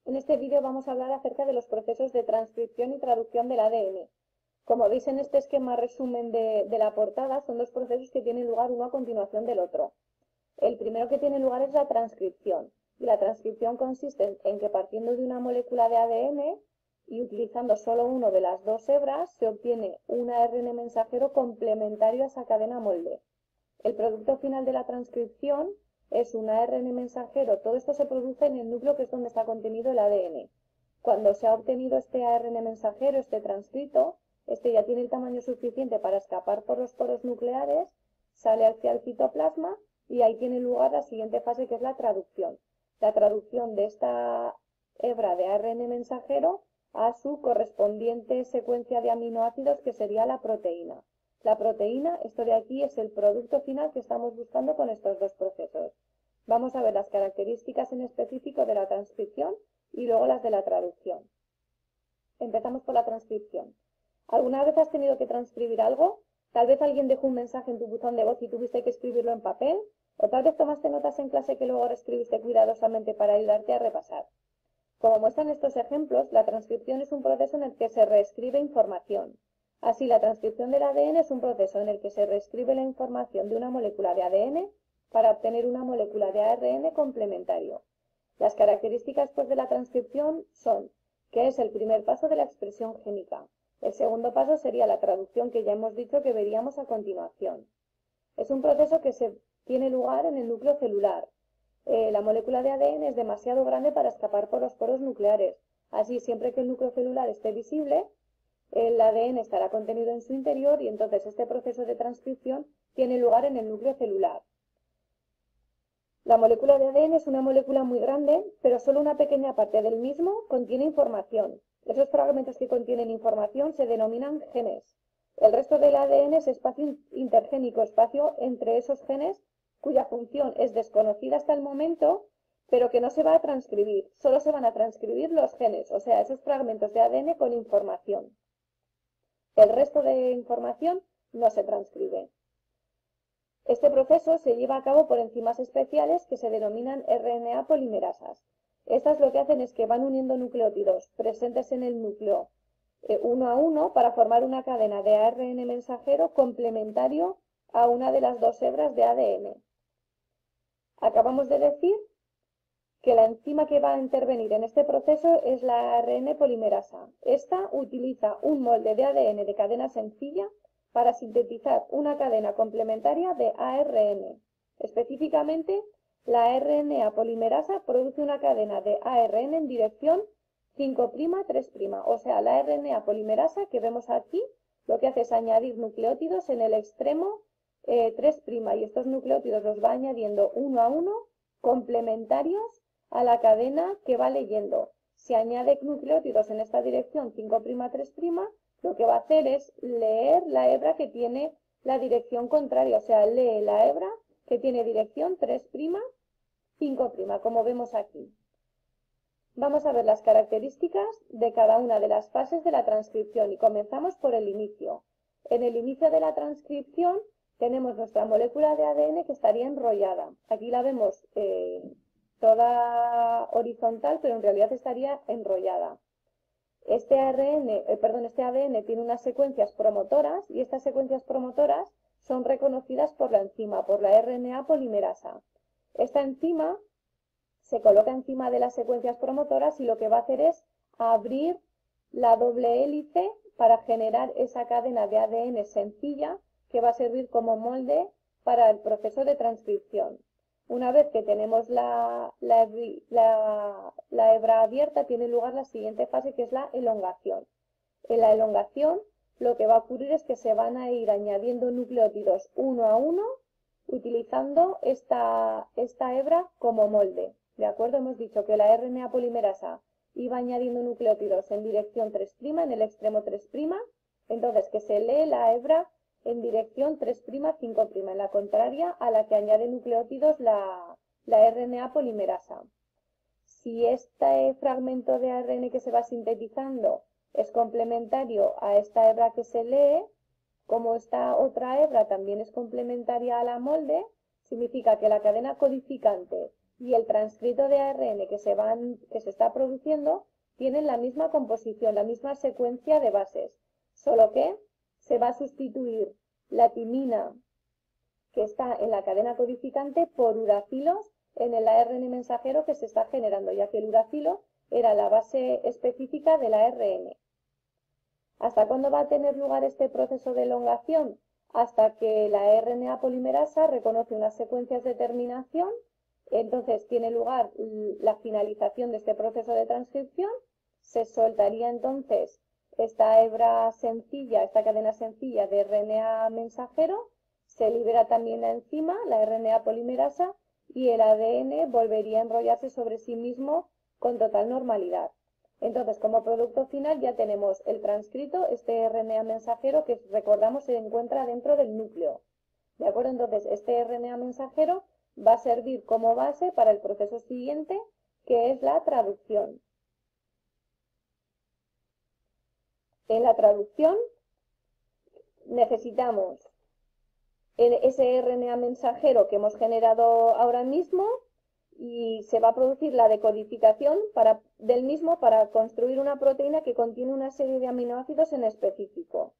En este vídeo vamos a hablar acerca de los procesos de transcripción y traducción del ADN. Como veis en este esquema resumen de la portada, son dos procesos que tienen lugar uno a continuación del otro. El primero que tiene lugar es la transcripción. Y la transcripción consiste en que partiendo de una molécula de ADN y utilizando solo uno de las dos hebras, se obtiene un ARN mensajero complementario a esa cadena molde. El producto final de la transcripción es un ARN mensajero. Todo esto se produce en el núcleo, que es donde está contenido el ADN. Cuando se ha obtenido este ARN mensajero, este transcrito, este ya tiene el tamaño suficiente para escapar por los poros nucleares, sale hacia el citoplasma y ahí tiene lugar la siguiente fase, que es la traducción. La traducción de esta hebra de ARN mensajero a su correspondiente secuencia de aminoácidos, que sería la proteína. La proteína, esto de aquí, es el producto final que estamos buscando con estos dos procesos. Vamos a ver las características en específico de la transcripción y luego las de la traducción. Empezamos por la transcripción. ¿Alguna vez has tenido que transcribir algo? Tal vez alguien dejó un mensaje en tu buzón de voz y tuviste que escribirlo en papel, o tal vez tomaste notas en clase que luego reescribiste cuidadosamente para ayudarte a repasar. Como muestran estos ejemplos, la transcripción es un proceso en el que se reescribe información. Así, la transcripción del ADN es un proceso en el que se reescribe la información de una molécula de ADN para obtener una molécula de ARN complementario. Las características de la transcripción son que es el primer paso de la expresión génica. El segundo paso sería la traducción, que ya hemos dicho que veríamos a continuación. Es un proceso que tiene lugar en el núcleo celular. La molécula de ADN es demasiado grande para escapar por los poros nucleares. Así, siempre que el núcleo celular esté visible, el ADN estará contenido en su interior y entonces este proceso de transcripción tiene lugar en el núcleo celular. La molécula de ADN es una molécula muy grande, pero solo una pequeña parte del mismo contiene información. Esos fragmentos que contienen información se denominan genes. El resto del ADN es espacio intergénico, espacio entre esos genes cuya función es desconocida hasta el momento, pero que no se va a transcribir. Solo se van a transcribir los genes, o sea, esos fragmentos de ADN con información. El resto de información no se transcribe. Este proceso se lleva a cabo por enzimas especiales que se denominan RNA polimerasas. Estas lo que hacen es que van uniendo nucleótidos presentes en el núcleo uno a uno para formar una cadena de ARN mensajero complementario a una de las dos hebras de ADN. Acabamos de decir que la enzima que va a intervenir en este proceso es la ARN polimerasa. Esta utiliza un molde de ADN de cadena sencilla para sintetizar una cadena complementaria de ARN. Específicamente, la RNA polimerasa produce una cadena de ARN en dirección 5', 3'. O sea, la RNA polimerasa que vemos aquí lo que hace es añadir nucleótidos en el extremo 3', y estos nucleótidos los va añadiendo uno a uno, complementarios a la cadena que va leyendo. Si añade nucleótidos en esta dirección 5', 3', lo que va a hacer es leer la hebra que tiene la dirección contraria, o sea, lee la hebra que tiene dirección 3', 5', como vemos aquí. Vamos a ver las características de cada una de las fases de la transcripción y comenzamos por el inicio. En el inicio de la transcripción tenemos nuestra molécula de ADN que estaría enrollada. Aquí la vemos toda horizontal, pero en realidad estaría enrollada. Este ADN tiene unas secuencias promotoras y estas secuencias promotoras son reconocidas por la enzima, por la RNA polimerasa. Esta enzima se coloca encima de las secuencias promotoras y lo que va a hacer es abrir la doble hélice para generar esa cadena de ADN sencilla que va a servir como molde para el proceso de transcripción. Una vez que tenemos la hebra abierta, tiene lugar la siguiente fase, que es la elongación. En la elongación lo que va a ocurrir es que se van a ir añadiendo nucleótidos uno a uno, utilizando esta hebra como molde. ¿De acuerdo? Hemos dicho que la RNA polimerasa iba añadiendo nucleótidos en dirección 3', en el extremo 3', entonces que se lee la hebra en dirección 3', 5', en la contraria a la que añade nucleótidos la RNA polimerasa. Si este fragmento de ARN que se va sintetizando es complementario a esta hebra que se lee, como esta otra hebra también es complementaria a la molde, significa que la cadena codificante y el transcrito de ARN que se está produciendo tienen la misma composición, la misma secuencia de bases, solo que se va a sustituir la timina que está en la cadena codificante por uracilos en el ARN mensajero que se está generando, ya que el uracilo era la base específica del ARN. ¿Hasta cuándo va a tener lugar este proceso de elongación? Hasta que la RNA polimerasa reconoce unas secuencias de terminación, entonces tiene lugar la finalización de este proceso de transcripción, se soltaría entonces esta hebra sencilla, esta cadena sencilla de RNA mensajero, se libera también la enzima, la RNA polimerasa, y el ADN volvería a enrollarse sobre sí mismo con total normalidad. Entonces, como producto final ya tenemos el transcrito, este RNA mensajero que recordamos se encuentra dentro del núcleo. ¿De acuerdo? Entonces, este RNA mensajero va a servir como base para el proceso siguiente, que es la traducción. En la traducción necesitamos ese RNA mensajero que hemos generado ahora mismo y se va a producir la decodificación del mismo para construir una proteína que contiene una serie de aminoácidos en específico.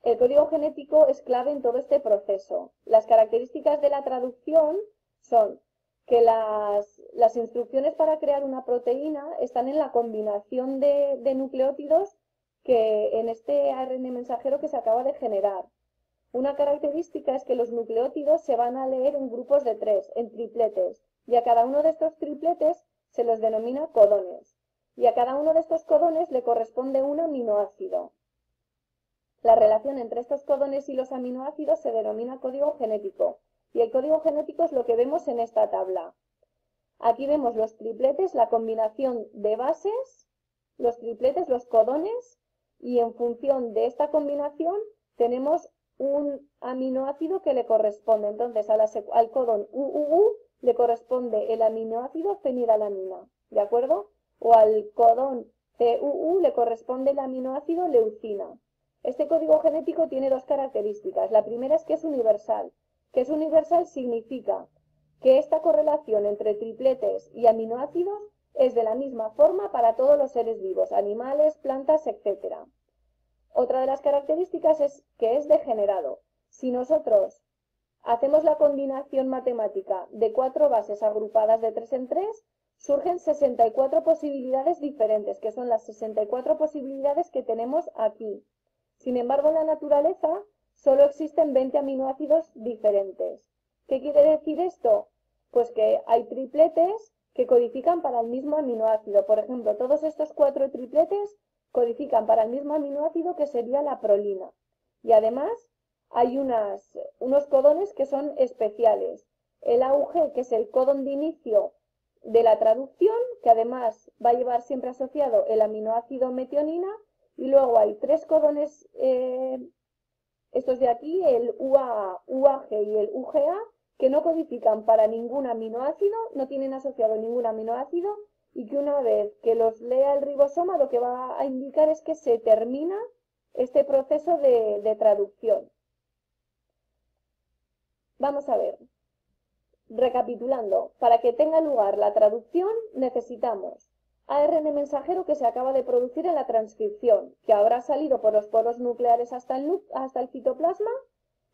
El código genético es clave en todo este proceso. Las características de la traducción son que las instrucciones para crear una proteína están en la combinación de nucleótidos que en este ARN mensajero que se acaba de generar. Una característica es que los nucleótidos se van a leer en grupos de 3, en tripletes, y a cada uno de estos tripletes se los denomina codones, y a cada uno de estos codones le corresponde un aminoácido. La relación entre estos codones y los aminoácidos se denomina código genético, y el código genético es lo que vemos en esta tabla. Aquí vemos los tripletes, la combinación de bases, los tripletes, los codones, y en función de esta combinación tenemos un aminoácido que le corresponde. Entonces al codón UUU le corresponde el aminoácido fenilalanina, ¿de acuerdo? O al codón CUU le corresponde el aminoácido leucina. Este código genético tiene dos características. La primera es que es universal. Que es universal significa que esta correlación entre tripletes y aminoácidos es de la misma forma para todos los seres vivos, animales, plantas, etc. Otra de las características es que es degenerado. Si nosotros hacemos la combinación matemática de 4 bases agrupadas de 3 en 3, surgen 64 posibilidades diferentes, que son las 64 posibilidades que tenemos aquí. Sin embargo, en la naturaleza solo existen 20 aminoácidos diferentes. ¿Qué quiere decir esto? Pues que hay tripletes que codifican para el mismo aminoácido. Por ejemplo, todos estos 4 tripletes codifican para el mismo aminoácido que sería la prolina. Y además hay unos codones que son especiales. El AUG, que es el codón de inicio de la traducción, que además va a llevar siempre asociado el aminoácido metionina, y luego hay 3 codones, estos de aquí, el UAA, UAG y el UGA, que no codifican para ningún aminoácido, no tienen asociado ningún aminoácido, y que una vez que los lea el ribosoma lo que va a indicar es que se termina este proceso de traducción. Vamos a ver. Recapitulando, para que tenga lugar la traducción necesitamos ARN mensajero que se acaba de producir en la transcripción, que habrá salido por los poros nucleares hasta el citoplasma.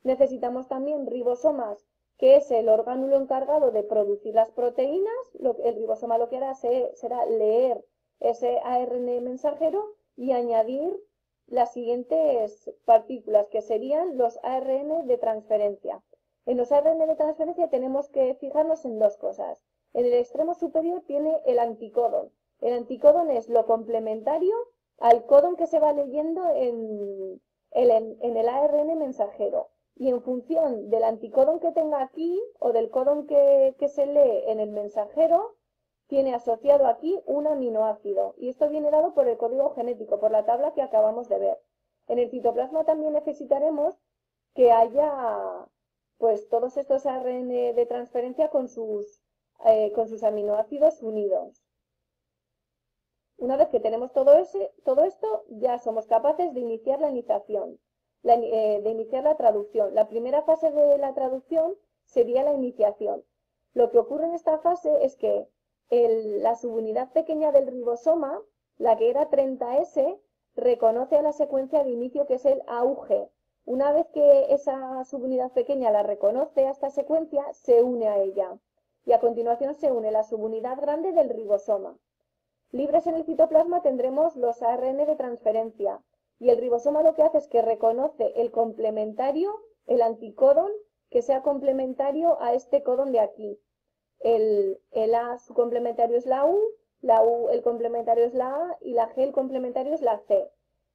Necesitamos también ribosomas, que es el orgánulo encargado de producir las proteínas. El ribosoma lo que hará será leer ese ARN mensajero y añadir las siguientes partículas, que serían los ARN de transferencia. En los ARN de transferencia tenemos que fijarnos en dos cosas. En el extremo superior tiene el anticodón. El anticodón es lo complementario al codón que se va leyendo en el ARN mensajero. Y en función del anticodón que tenga aquí, o del codón que se lee en el mensajero, tiene asociado aquí un aminoácido. Y esto viene dado por el código genético, por la tabla que acabamos de ver. En el citoplasma también necesitaremos que haya pues todos estos ARN de transferencia con sus aminoácidos unidos. Una vez que tenemos todo esto, ya somos capaces de iniciar la iniciación, de iniciar la traducción. La primera fase de la traducción sería la iniciación. Lo que ocurre en esta fase es que la subunidad pequeña del ribosoma, la que era 30S, reconoce a la secuencia de inicio que es el AUG. Una vez que esa subunidad pequeña la reconoce a esta secuencia, se une a ella. Y a continuación se une la subunidad grande del ribosoma. Libres en el citoplasma tendremos los ARN de transferencia. Y el ribosoma lo que hace es que reconoce el complementario, el anticodón, que sea complementario a este codón de aquí. El A, su complementario es la U, el complementario es la A y la G, el complementario es la C.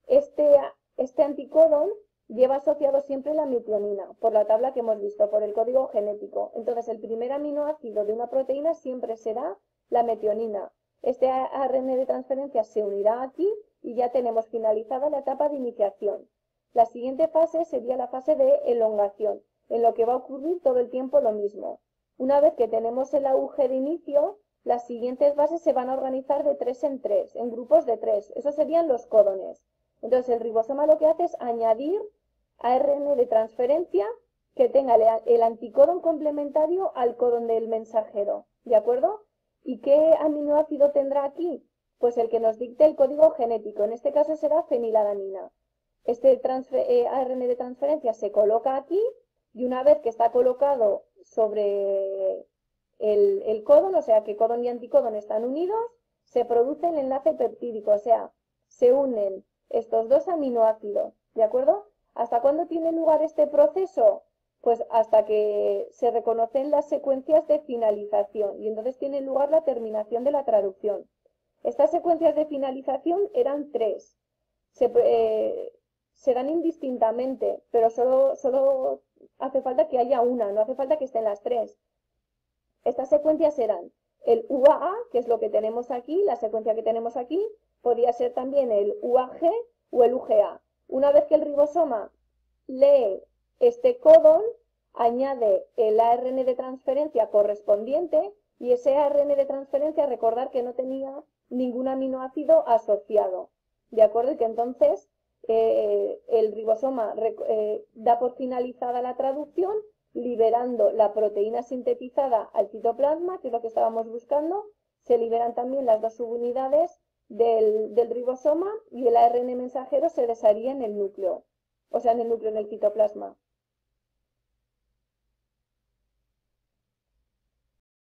Este anticodón lleva asociado siempre la metionina, por la tabla que hemos visto, por el código genético. Entonces, el primer aminoácido de una proteína siempre será la metionina. Este ARN de transferencia se unirá aquí y ya tenemos finalizada la etapa de iniciación. La siguiente fase sería la fase de elongación, en lo que va a ocurrir todo el tiempo lo mismo. Una vez que tenemos el AUG de inicio, las siguientes bases se van a organizar de 3 en 3, en grupos de 3. Esos serían los códones. Entonces, el ribosoma lo que hace es añadir ARN de transferencia que tenga el anticodón complementario al codón del mensajero. ¿De acuerdo? ¿Y qué aminoácido tendrá aquí? Pues el que nos dicte el código genético. En este caso será fenilalanina. Este ARN de transferencia se coloca aquí y una vez que está colocado sobre el codón, o sea que codón y anticodón están unidos, se produce el enlace peptídico, o sea, se unen estos dos aminoácidos, ¿de acuerdo? ¿Hasta cuándo tiene lugar este proceso? Pues hasta que se reconocen las secuencias de finalización y entonces tiene lugar la terminación de la traducción. Estas secuencias de finalización eran 3. Se dan indistintamente, pero solo hace falta que haya una, no hace falta que estén las 3. Estas secuencias eran el UAA, que es lo que tenemos aquí, la secuencia que tenemos aquí, podría ser también el UAG o el UGA. Una vez que el ribosoma lee este codón, añade el ARN de transferencia correspondiente y ese ARN de transferencia, recordar que no tenía ningún aminoácido asociado, ¿de acuerdo? Y que entonces el ribosoma da por finalizada la traducción, liberando la proteína sintetizada al citoplasma, que es lo que estábamos buscando. Se liberan también las dos subunidades del ribosoma y el ARN mensajero se desharía en el núcleo, o sea, en el núcleo, en el citoplasma.